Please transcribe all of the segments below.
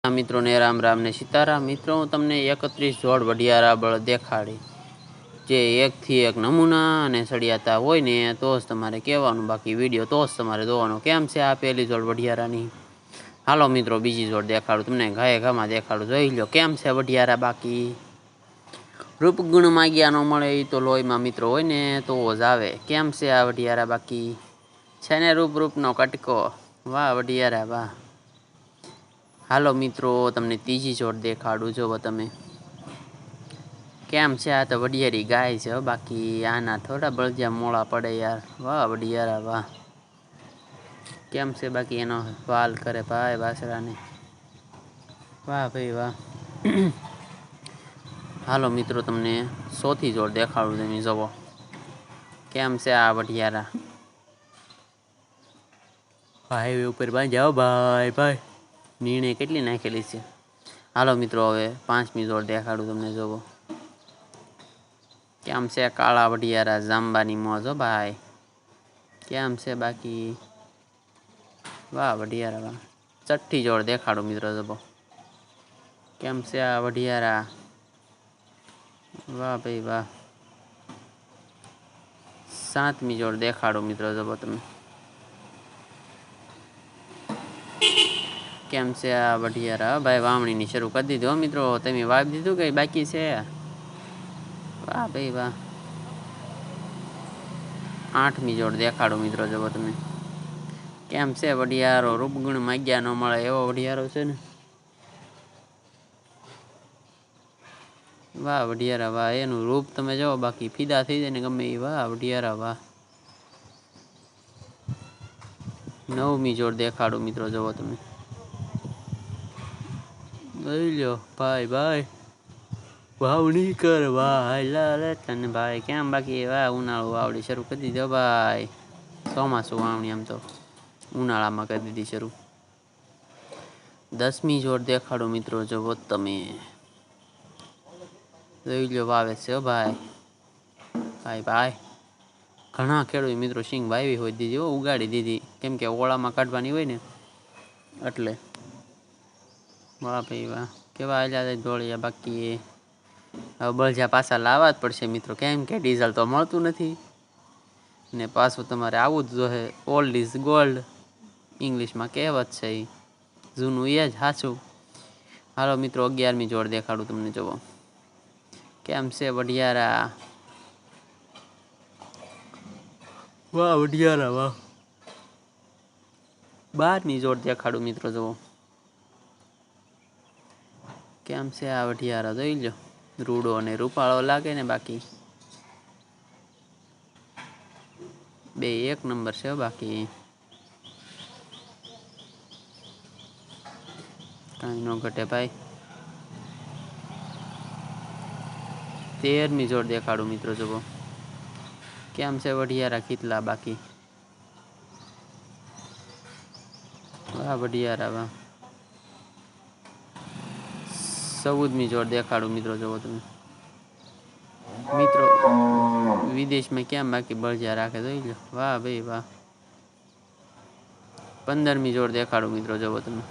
मित्रों ने राम राम ने सीताराम। मित्रों तमने 31 जोड़ वढियारा बळद देखाड़ी जे एक थी एक नमूना ने सड़ियाता होय ने तो ज तमारे कहेवानुं, बाकी विडियो तो ज तमारे जोवानो। केम छे आ पहेली जोड़ वढियारानी। हालो मित्रों बीजी जोड़ देखाड़ू तमने, घाये घामां देखाड़ू। जोई लो केम छे वढियारा। बाकी रूप गुण माग्या नो मळे ई तो लोहीमां मित्रों होय ने तो ज आवे। केम छे आ वढियारा। बाकी छे ने रूप रूपनो कटको। वाह वढियारा वाह। हालो मित्रों तमने तीजी जोड़ देखाड़ू। जोवो तमे केम छे आ तो वढियारी गाय छे। बाकी आना थोड़ा बळजिया मोळा पड़े यार। वाह वढियारा वाह। केम छे बाकी एनो वाल करे भाई वासराने। वाह भाई वाह। हालो मित्रों तमने चौथी जोड़ देखाड़ू। तमे जोवो केम छे आ वढियारा। हाईवे उपर बांध्या हो भाई भाई। नीणे केटली नाखेली छे। हालो मित्रों हवे पांचमी जोड़ देखाड़ू तमने। जोवो केम छे काळा वढियारा जांबानी मोज हो भाई। केम छे बाकी वाह वढियारा वाह। छठी जोड़ देखाड़ू मित्रों। जोवो केम छे आ वढियारा। वाह भाई वाह। सातमी जोड़ देखाड़ू मित्रों। जोवो तमे केम छे आ वढियारा। भाई वावणी नी शरू कर दीधी हो मित्रों। तमे वावी दीधुं के बाकी छे। वाह भाई वाह। आठमी जोड़ देखाड़ू मित्रों। जोवो तमे केम छे वढियारो। रूप गुण माग्या नो मळे एवो वढियारो छे ने। वाह वढियारा वाह। एनुं रूप तमे जोवो बाकी फीदा थई जाय ने गमे ई। वाह वढियारा वाह। नवमी जोड़ देखाड़ू मित्रों। जोवो तमे જોઈ લ્યો ભાઈ ભાઈ વાવણી કરવા આયલા તને ભાઈ કેમ બાકી વા ઉનાળો વાવડી શરૂ કરી દીધો ભાઈ ચોમાસું વાવણી આમ તો ઉનાળામાં કરી દીધી શરૂ 10મી જોડ દેખાડો મિત્રો જો તમે જોઈ લ્યો વાવે છે ભાઈ ભાઈ ભાઈ ઘણા ખેડૂત મિત્રો સિંગ વાવી હોય દીધી ઉગાડી દીધી કેમ કે ઓળામાં કાઢવાની હોય ને એટલે वाह भाई वाह केवा आजा जोड़िया बाकी अब बळजा पासा लावा ज पड़शे मित्रों केम के डीजल तो मळतुं नथी ने पाछुं तमारे आवुं ज जोहे ओल्ड इज गोल्ड इंग्लिश में कहेवत छे जूनुं ए ज हाचुं हालो मित्रों 11मी जोड़ देखाडुं तमने जोवो केम छे वढियारा वाह वढियारा वाह 12मी जोड़ देखाडुं मित्रों जोवो केम छे आ वढियारा जोई लो रूडो ने रूपाळो लागे ने बाकी बे एक नंबर छे बाकी काई नो घटे भाई 13मी जोड़ देखाडुं मित्रों जोवो केम छे वढियारा खीतला बाकी वाह वढियारा वाह 14मी जोड़ देखाडुं मित्रों जोवो तमे मित्रों विदेश में केम बाकी बळजिया राखे जोई लो वाह भाई वाह 15मी जोड़ देखाडुं मित्रों जोवो तमे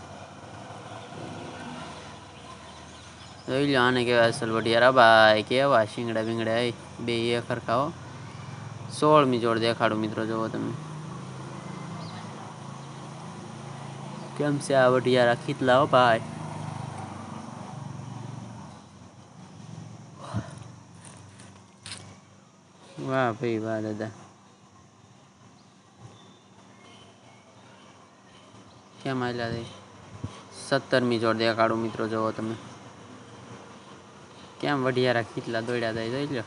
જોઈ લો આને કેવા અસલ વઢિયારા ભાઈ કેવા શિંગડા બિંગડા બે એક હરખા હો 16મી જોડ દેખાડું મિત્રો જોવો તમે કેમ છે આ વઢિયારા ખીતલા હો ભાઈ વાહ ભાઈ વાહ દાદા કેમ આયલા દે 17મી જોડ દેખાડું મિત્રો જોવો તમે કેમ વઢિયારા ખીતલા દોડ્યા જાય જોઈ લો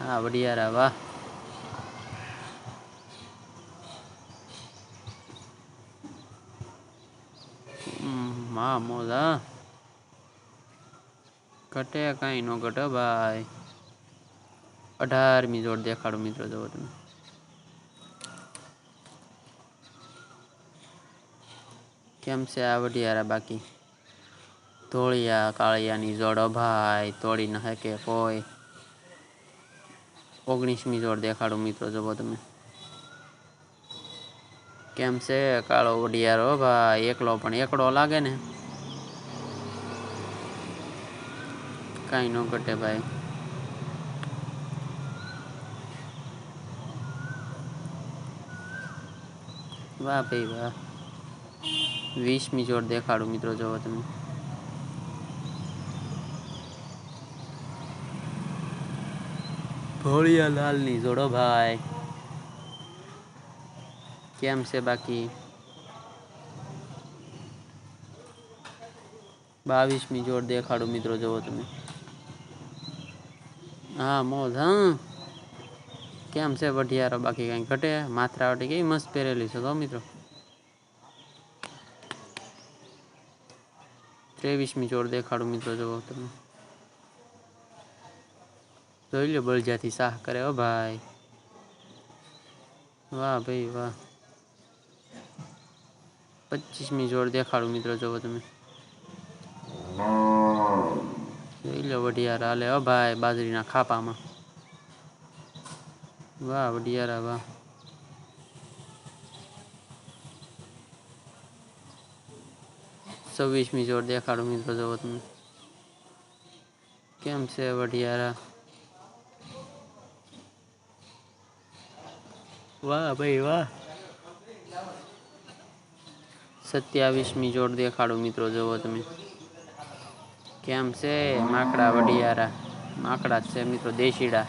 હા વઢિયારા વાહ માં મોજા ઘટે કાઈ નો ઘટે ભાઈ 18મી જોડ દેખાડું મિત્રો જોવો તમે કેમ છે આ વઢિયારા બાકી ધોળિયા કાળિયાની જોડો ભાઈ તોડી ન શકે કોઈ 19મી જોડ દેખાડું મિત્રો જોવો તમે કેમ છે કાળો વઢિયારો ભાઈ એકલો પણ એકડો લાગે ને કાંઈ ન ઘટે ભાઈ. વાહ ભાઈ વાહ. 20મી જોડ દેખાડું મિત્રો, જોવો તમે. ભોળિયા લાલની જોડો ભાઈ. કેમ છે બાકી? 22મી જોડ દેખાડું મિત્રો, જોવો તમે. હા મોજ હા. કેમ છે વઢિયારો? બાકી કઈ ઘટે? માથરાવટી કેવી મસ્ત પહેરેલી છે તો મિત્રો. 23મી જોડ દેખાડું મિત્રો, જોવો તમે. જોઈ લો બળજાથી સાહ કરે હો ભાઈ. વાહ ભાઈ વાહ. 25મી જોડ દેખાડું મિત્રો, જોવો તમે. જોઈ લો વઢિયાર હાલે હો ભાઈ બાજરીના ખાપામાં. વાહ વઢિયારા વાહ. 26મી જોડ દેખાડું મિત્રો, જોવો તમે. કેમ છે વઢિયારા? વાહ ભાઈ વાહ. 27મી જોડ દેખાડું મિત્રો, જોવો તમે. કેમ છે માકડા વઢિયારા? માકડા છે મિત્રો, દેશીડા.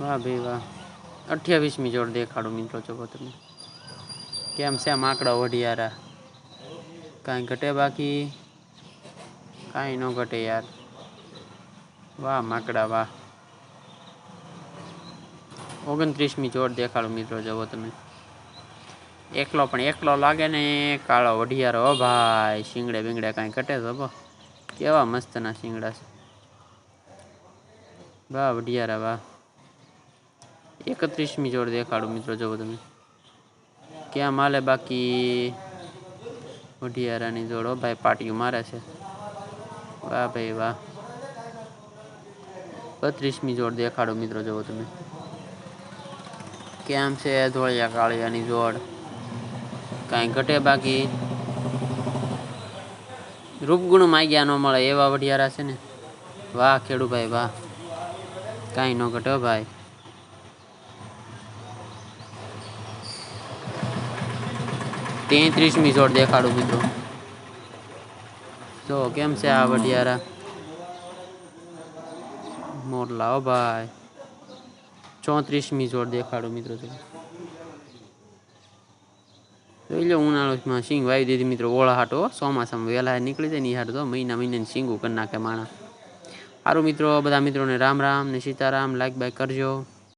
વાહ ભાઈ વાહ. 28મી જોડ દેખાડું મિત્રો, જોવો તમે. કેમ છે માકડા વઢિયારા? કાંઈ ઘટે બાકી? કાંઈ ન ઘટે યાર. વાહ માકડા વાહ. 29મી જોડ દેખાડું મિત્રો, જોવો તમે. એકલો પણ એકલો લાગે ને કાળો વઢિયારો હો ભાઈ. શિંગડે બિંગડે કાંઈ ઘટે તો કેવા મસ્ત ના શિંગડા છે. વાહ વઢિયારા વાહ. 31મી જોડ દેખાડું મિત્રો, જોવો તમે. ક્યાં માલે બાકી? વઢિયારાની જોડો ભાઈ પાટિયું મારે છે. વાહ ભાઈ વાહ. 32મી જોડ દેખાડો મિત્રો, જોવો તમે. કેમ છે ધોળિયા કાળિયાની જોડ? કાંઈ ઘટે બાકી? રૂપગુણ માગ્યા ન મળે એવા વઢિયારા છે ને. વાહ ખેડૂભાઈ વાહ. કાંઈ ન ઘટે ભાઈ. 33મી જોડ દેખાડું મિત્રો. તો કેમ છે આ વઢિયારા? મોરલા હો ભાઈ. 34મી જોડ દેખાડું મિત્રો, તમે. જોઈ લો ઉનાળામાં સિંગ વાવી દીધી મિત્રો, ઓળા હાટો ચોમાસામાં વહેલા નીકળી જાય ને હાટ તો મહિના સિંગું કરી નાખે માણા. સારું મિત્રો, બધા મિત્રોને રામ રામ ને સીતારામ. લાઈક બાઈક કરજો.